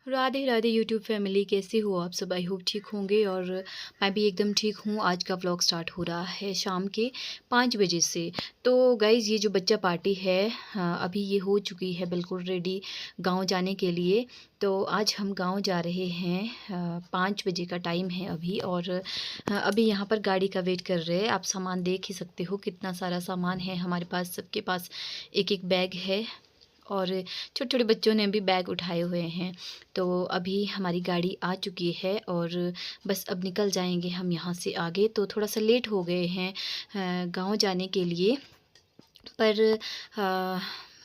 Radhe Radhe YouTube family, कैसे हो आप सब? आई होप ठीक होंगे। और मैं भी एकदम ठीक हूँ। आज का व्लॉग स्टार्ट हो रहा है शाम के 5 बजे से। तो गाइज़, ये जो बच्चा पार्टी है, अभी ये हो चुकी है बिल्कुल रेडी गांव जाने के लिए। तो आज हम गांव जा रहे हैं। 5 बजे का टाइम है अभी। और अभी यहाँ पर गाड़ी का वेट कर रहे हैं। आप सामान देख ही सकते हो, कितना सारा सामान है हमारे पास। सबके पास एक एक बैग है और छोटे छोटे बच्चों ने भी बैग उठाए हुए हैं। तो अभी हमारी गाड़ी आ चुकी है और बस अब निकल जाएंगे हम यहाँ से आगे। तो थोड़ा सा लेट हो गए हैं गांव जाने के लिए। पर अ,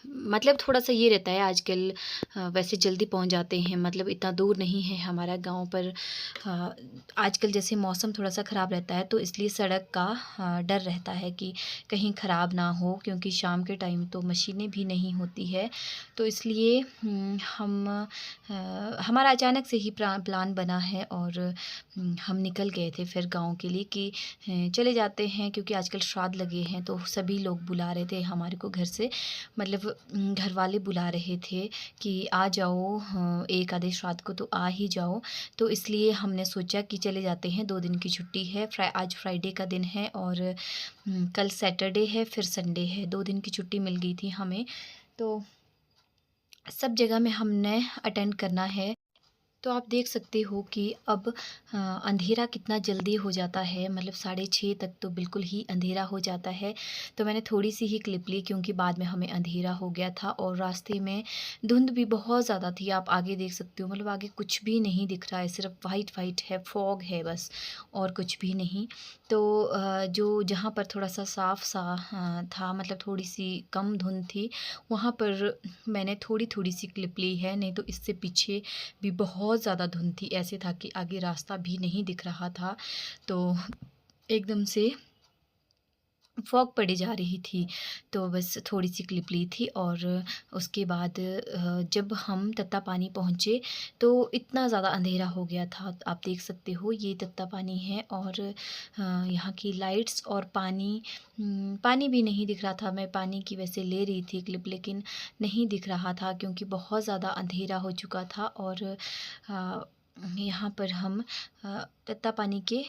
मतलब थोड़ा सा ये रहता है आजकल। वैसे जल्दी पहुंच जाते हैं, मतलब इतना दूर नहीं है हमारा गांव। पर आजकल जैसे मौसम थोड़ा सा ख़राब रहता है, तो इसलिए सड़क का डर रहता है कि कहीं ख़राब ना हो, क्योंकि शाम के टाइम तो मशीनें भी नहीं होती है। तो इसलिए हमारा अचानक से ही प्लान बना है और हम निकल गए थे फिर गांव के लिए कि चले जाते हैं, क्योंकि आजकल श्राद्ध लगे हैं। तो सभी लोग बुला रहे थे हमारे को घर से, मतलब घर वाले बुला रहे थे कि आ जाओ, एक आधे श्राद्ध को तो आ ही जाओ। तो इसलिए हमने सोचा कि चले जाते हैं। 2 दिन की छुट्टी है। आज फ्राइडे का दिन है और कल सैटरडे है, फिर संडे है। 2 दिन की छुट्टी मिल गई थी हमें। तो सब जगह में हमने अटेंड करना है। तो आप देख सकते हो कि अब अंधेरा कितना जल्दी हो जाता है, मतलब 6:30 तक तो बिल्कुल ही अंधेरा हो जाता है। तो मैंने थोड़ी सी ही क्लिप ली, क्योंकि बाद में हमें अंधेरा हो गया था और रास्ते में धुंध भी बहुत ज़्यादा थी। आप आगे देख सकते हो, मतलब आगे कुछ भी नहीं दिख रहा है, सिर्फ वाइट वाइट है, फॉग है बस, और कुछ भी नहीं। तो जो जहाँ पर थोड़ा सा साफ सा था, मतलब थोड़ी सी कम धुंध थी, वहाँ पर मैंने थोड़ी थोड़ी सी क्लिप ली है। नहीं तो इससे पीछे भी बहुत ज़्यादा धुंध थी। ऐसे था कि आगे रास्ता भी नहीं दिख रहा था। तो एकदम से फॉग पड़ी जा रही थी। तो बस थोड़ी सी क्लिप ली थी। और उसके बाद जब हम तत्तापानी पहुँचे तो इतना ज़्यादा अंधेरा हो गया था। आप देख सकते हो, ये तत्तापानी है और यहाँ की लाइट्स और पानी भी नहीं दिख रहा था। मैं पानी की वैसे ले रही थी क्लिप, लेकिन नहीं दिख रहा था, क्योंकि बहुत ज़्यादा अंधेरा हो चुका था। और यहाँ पर हम तत्तापानी के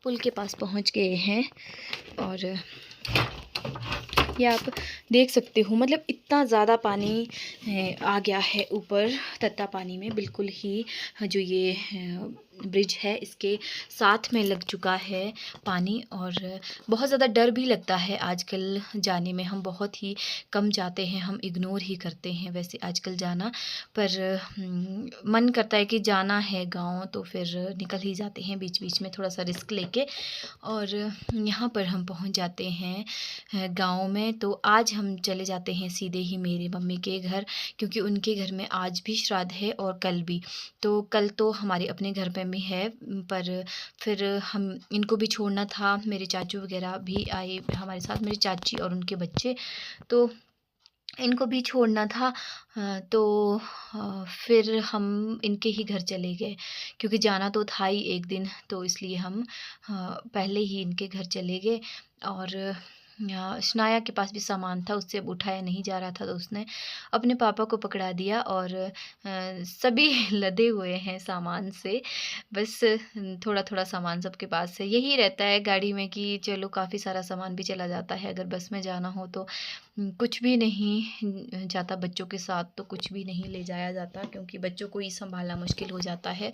पुल के पास पहुँच गए हैं। और ये आप देख सकते हो, मतलब इतना ज़्यादा पानी आ गया है ऊपर तत्तापानी में। बिल्कुल ही जो ये ब्रिज है, इसके साथ में लग चुका है पानी। और बहुत ज़्यादा डर भी लगता है आजकल जाने में। हम बहुत ही कम जाते हैं, हम इग्नोर ही करते हैं वैसे आजकल जाना। पर मन करता है कि जाना है गांव, तो फिर निकल ही जाते हैं बीच बीच में थोड़ा सा रिस्क लेके। और यहाँ पर हम पहुँच जाते हैं गांव में। तो आज हम चले जाते हैं सीधे ही मेरे मम्मी के घर, क्योंकि उनके घर में आज भी श्राद्ध है और कल भी। तो कल तो हमारे अपने घर पे भी है, पर फिर हम इनको भी छोड़ना था। मेरे चाचू वगैरह भी आए हमारे साथ, मेरी चाची और उनके बच्चे, तो इनको भी छोड़ना था। तो फिर हम इनके ही घर चले गए, क्योंकि जाना तो था ही एक दिन। तो इसलिए हम पहले ही इनके घर चले गए। और शनाया के पास भी सामान था, उससे अब उठाया नहीं जा रहा था, तो उसने अपने पापा को पकड़ा दिया। और सभी लदे हुए हैं सामान से। बस थोड़ा थोड़ा सामान सबके पास है। यही रहता है गाड़ी में कि चलो काफ़ी सारा सामान भी चला जाता है। अगर बस में जाना हो तो कुछ भी नहीं जाता, बच्चों के साथ तो कुछ भी नहीं ले जाया जाता, क्योंकि बच्चों को ही संभालना मुश्किल हो जाता है।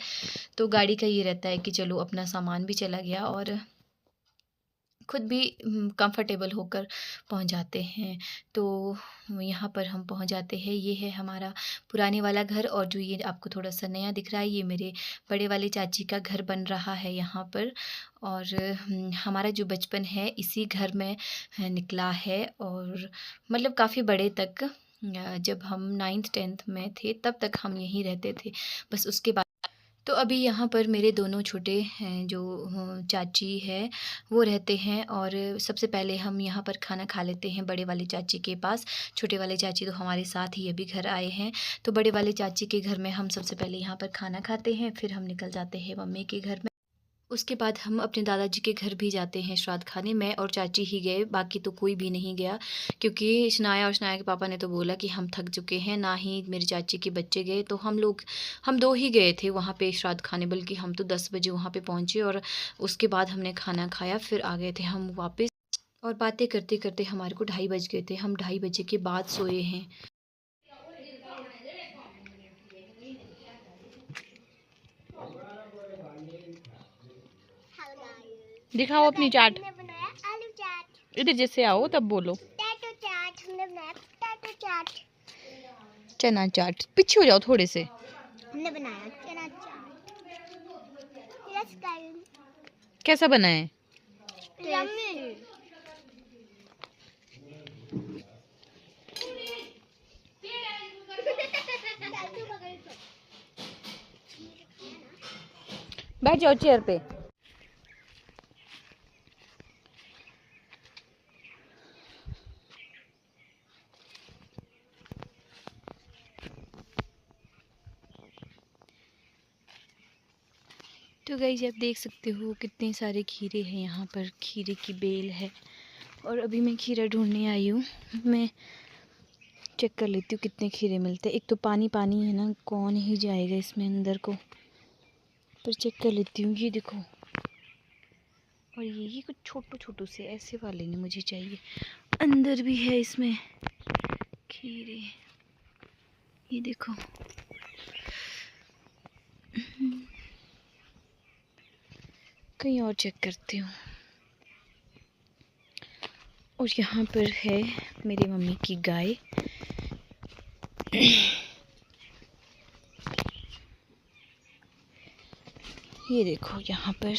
तो गाड़ी का ये रहता है कि चलो अपना सामान भी चला गया और खुद भी कंफर्टेबल होकर पहुंच जाते हैं। तो यहाँ पर हम पहुंच जाते हैं। ये है हमारा पुराने वाला घर, और जो ये आपको थोड़ा सा नया दिख रहा है, ये मेरे बड़े वाले चाची का घर बन रहा है यहाँ पर। और हमारा जो बचपन है इसी घर में निकला है। और मतलब काफ़ी बड़े तक, जब हम 9th-10th में थे तब तक हम यहीं रहते थे। बस उसके बाद तो अभी यहाँ पर मेरे दोनों छोटे हैं जो चाची है, वो रहते हैं। और सबसे पहले हम यहाँ पर खाना खा लेते हैं बड़े वाले चाची के पास। छोटे वाले चाची तो हमारे साथ ही अभी घर आए हैं। तो बड़े वाले चाची के घर में हम सबसे पहले यहाँ पर खाना खाते हैं, फिर हम निकल जाते हैं मम्मी के घर में। उसके बाद हम अपने दादाजी के घर भी जाते हैं श्राद्ध खाने। मैं और चाची ही गए, बाकी तो कोई भी नहीं गया, क्योंकि शनाया और शनाया के पापा ने तो बोला कि हम थक चुके हैं, ना ही मेरी चाची के बच्चे गए। तो हम 2 ही गए थे वहाँ पे श्राद्ध खाने, बल्कि हम तो 10 बजे वहाँ पे पहुँचे और उसके बाद हमने खाना खाया, फिर आ गए थे हम वापस। और बातें करते-करते हमारे को 2:30 बज गए थे। हम 2:30 बजे के बाद सोए हैं। दिखाओ अपनी चाट। हमने बनाया आलू चाट। इधर जैसे आओ तब बोलो। पोटैटो चाट हमने बनाया, पोटैटो चाट। चना चाट, पीछे हो जाओ थोड़े से। हमने बनाया चना चाट। यस गाइस, कैसा बना है? यम्मी। बैठ जाओ चेयर पे। तो गाइस आप देख सकते हो कितने सारे खीरे हैं यहाँ पर, खीरे की बेल है। और अभी मैं खीरा ढूंढने आई हूँ। मैं चेक कर लेती हूँ कितने खीरे मिलते हैं। एक तो पानी पानी है ना, कौन ही जाएगा इसमें अंदर को, पर चेक कर लेती हूँ। ये देखो, और ये कुछ छोटू छोटू से ऐसे वाले नहीं मुझे चाहिए। अंदर भी है इसमें खीरे, ये देखो। कहीं और चेक करती हूँ। और यहाँ पर है मेरी मम्मी की गाय। ये देखो यहाँ पर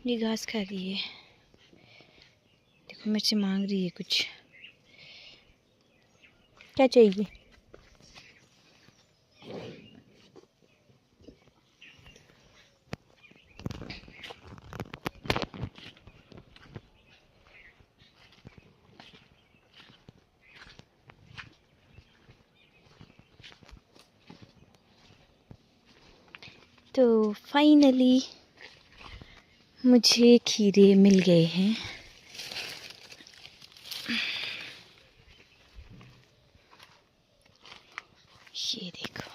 ये घास खा रही है। देखो मुझसे मांग रही है कुछ। क्या चाहिए? तो फाइनली मुझे खीरे मिल गए हैं। ये देखो,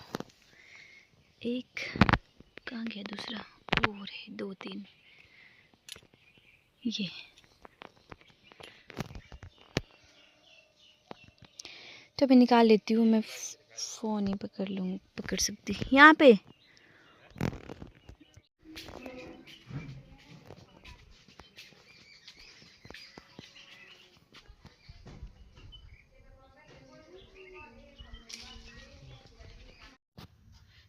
एक कहाँ गया दूसरा, और है 2-3। ये तो मैं निकाल लेती हूँ। मैं फ़ोन ही पकड़ सकती यहाँ पे।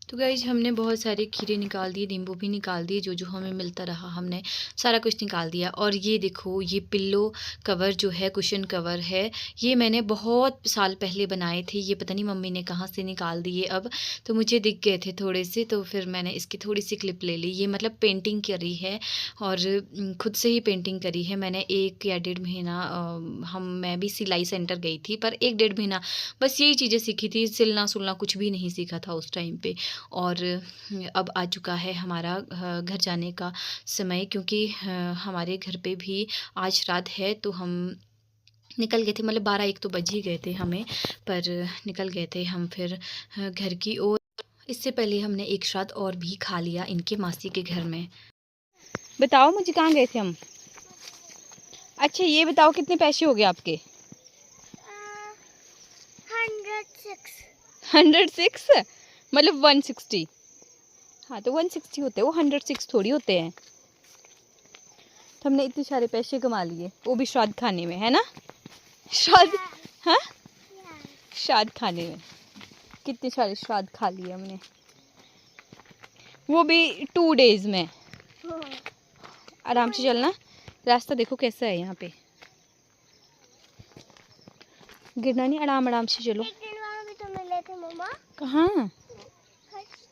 तो गाइज हमने बहुत सारे खीरे निकाल दिए, नींबू भी निकाल दिए, जो जो हमें मिलता रहा हमने सारा कुछ निकाल दिया। और ये देखो, ये पिल्लो कवर जो है, कुशन कवर है, ये मैंने बहुत साल पहले बनाए थे। ये पता नहीं मम्मी ने कहाँ से निकाल दिए अब, तो मुझे दिख गए थे थोड़े से, तो फिर मैंने इसकी थोड़ी सी क्लिप ले ली। ये मतलब पेंटिंग करी है और ख़ुद से ही पेंटिंग करी है मैंने। 1 या 1.5 महीना मैं भी सिलाई सेंटर गई थी, पर 1-1.5 महीना बस यही चीज़ें सीखी थी। सिलना सुलना कुछ भी नहीं सीखा था उस टाइम पे। और अब आ चुका है हमारा घर जाने का समय, क्योंकि हमारे घर पे भी आज श्राद्ध है। तो हम निकल गए थे, मतलब 12-1 तो बज ही गए थे हमें, पर निकल गए थे हम फिर घर की ओर। इससे पहले हमने एक श्राद्ध और भी खा लिया इनके मासी के घर में। बताओ मुझे कहाँ गए थे हम? अच्छा ये बताओ कितने पैसे हो गए आपके? 106। 106 मतलब 160। हाँ तो 160 होते हैं वो, 106 थोड़ी होते हैं। तो हमने इतने सारे पैसे कमा लिए, वो भी श्राद्ध खाने में, है ना? श्राद्ध, हाँ श्राद्ध खाने में कितने सारे श्राद्ध खा लिए हमने, वो भी 2 डेज में। आराम से चलना, रास्ता देखो कैसा है यहाँ पे, गिरना नहीं, आराम आराम से चलो। एक दिन वहाँ भी तो मिले थे मम्मा। कहाँ?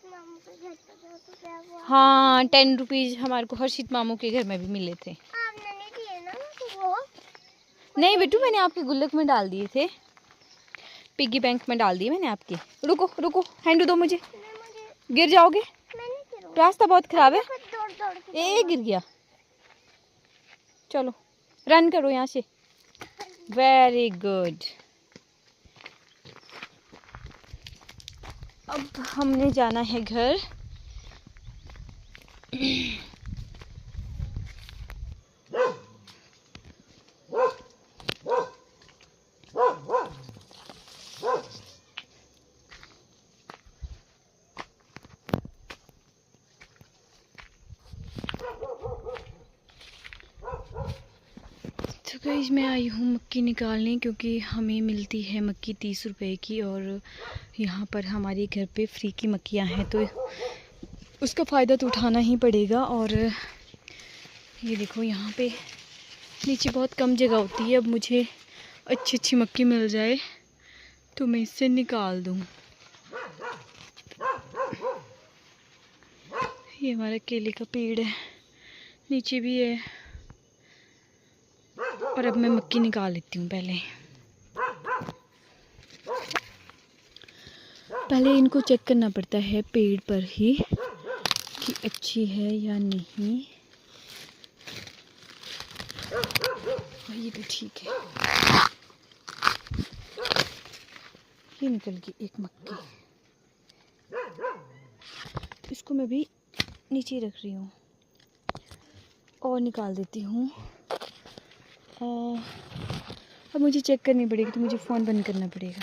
मामू के घर पे तो क्या हुआ? हाँ 10 रुपीज़ हमारे को हर्षित मामू के घर में भी मिले थे। आपने नहीं दिए ना वो? नहीं बेटू, मैंने आपके गुल्लक में डाल दिए थे, पिग्गी बैंक में डाल दिए मैंने आपके। रुको रुको, हैंड दो मुझे, गिर जाओगे। मैं नहीं रास्ता बहुत खराब है। दौड़ दौड़ के ए गिर गया। चलो रन करो यहाँ से। Very good. अब हमने जाना है घर। तो गाइस मैं आई हूँ मक्की निकालने, क्योंकि हमें मिलती है मक्की 30 रुपए की, और यहाँ पर हमारे घर पे फ्री की मक्कियाँ हैं तो उसका फ़ायदा तो उठाना ही पड़ेगा। और ये देखो यहाँ पे नीचे बहुत कम जगह होती है। अब मुझे अच्छी अच्छी मक्की मिल जाए तो मैं इससे निकाल दूँ। ये हमारा केले का पेड़ है, नीचे भी है। और अब मैं मक्की निकाल लेती हूँ। पहले इनको चेक करना पड़ता है पेड़ पर ही कि अच्छी है या नहीं। और ये भी ठीक है। ये निकल गई एक मक्की, इसको मैं भी नीचे रख रही हूँ और निकाल देती हूँ। अब मुझे चेक करनी पड़ेगी तो मुझे फ़ोन बंद करना पड़ेगा।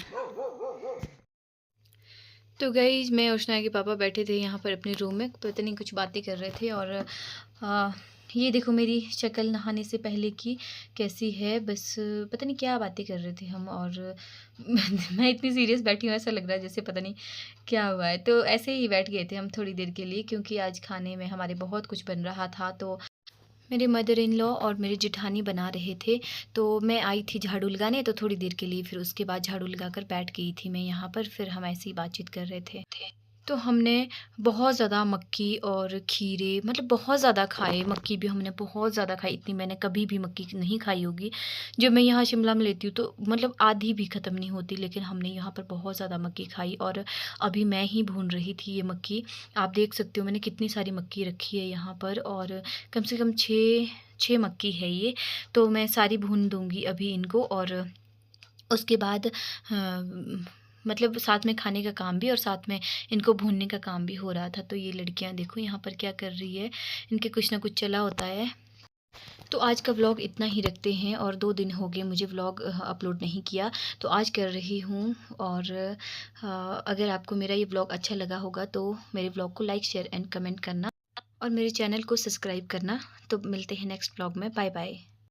तो गाइस मैं और शनाया के पापा बैठे थे यहाँ पर अपने रूम में, तो इतनी कुछ बातें कर रहे थे। और ये देखो मेरी शक्ल नहाने से पहले की कैसी है, बस पता नहीं क्या बातें कर रहे थे हम। और मैं इतनी सीरियस बैठी हूँ, ऐसा लग रहा है जैसे पता नहीं क्या हुआ है। तो ऐसे ही बैठ गए थे हम थोड़ी देर के लिए, क्योंकि आज खाने में हमारे बहुत कुछ बन रहा था। तो मेरे मदर इन लॉ और मेरी जेठानी बना रहे थे, तो मैं आई थी झाड़ू लगाने, तो थोड़ी देर के लिए फिर उसके बाद झाड़ू लगाकर बैठ गई थी मैं यहाँ पर। फिर हम ऐसे ही बातचीत कर रहे थे। तो हमने बहुत ज़्यादा मक्की और खीरे मतलब बहुत ज़्यादा खाए। मक्की भी हमने बहुत ज़्यादा खाई, इतनी मैंने कभी भी मक्की नहीं खाई होगी। जब मैं यहाँ शिमला में लेती हूँ तो मतलब आधी भी ख़त्म नहीं होती, लेकिन हमने यहाँ पर बहुत ज़्यादा मक्की खाई। और अभी मैं ही भून रही थी ये मक्की। आप देख सकते हो मैंने कितनी सारी मक्की रखी है यहाँ पर, और कम से कम छः मक्की है ये। तो मैं सारी भून दूँगी अभी इनको, और उसके बाद मतलब साथ में खाने का काम भी और साथ में इनको भूनने का काम भी हो रहा था। तो ये लड़कियां देखो यहाँ पर क्या कर रही है, इनके कुछ ना कुछ चला होता है। तो आज का व्लॉग इतना ही रखते हैं, और 2 दिन हो गए मुझे व्लॉग अपलोड नहीं किया, तो आज कर रही हूँ। और अगर आपको मेरा ये व्लॉग अच्छा लगा होगा तो मेरे व्लॉग को लाइक शेयर एंड कमेंट करना, और मेरे चैनल को सब्सक्राइब करना। तो मिलते हैं नेक्स्ट व्लॉग में। Bye bye.